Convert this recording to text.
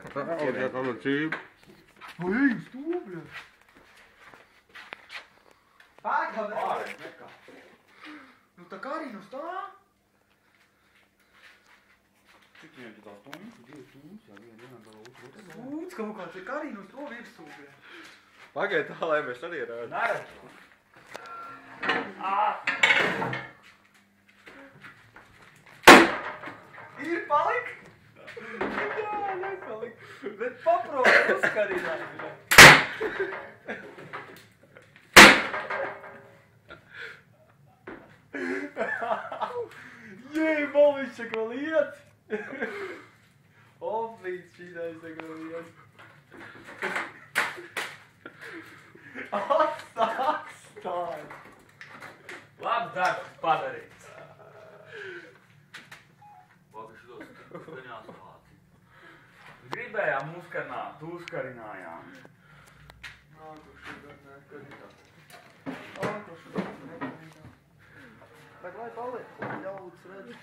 Oģē, kā man cība. Ej, stūbļa! Pēkā vēl! Ārēs nekā. Nu tā kā arī no stāv? Cik viņam tu tā stundu? 2 stundas, jā, vienā vēl otru. Sūds kaut kāds, tā kā arī no stāv virsūbļa. Pagaid tā, lai mēs arī rādām. Neredzu. Ir palik? Jā, nepalik. Bet paproti uzkarināt. Jei, Boviņš čak vēl iet. Opīts šīdais čak vēl iet. Atstāj. Labs darbs padarīts. Pagaid šitos skaņās vāci. Gribējām uzkarināt, uzkarinājām. Nākuši gan nekarināt. Nākuši gan nekarināt. Tak lai paliek, lai ļauds redz.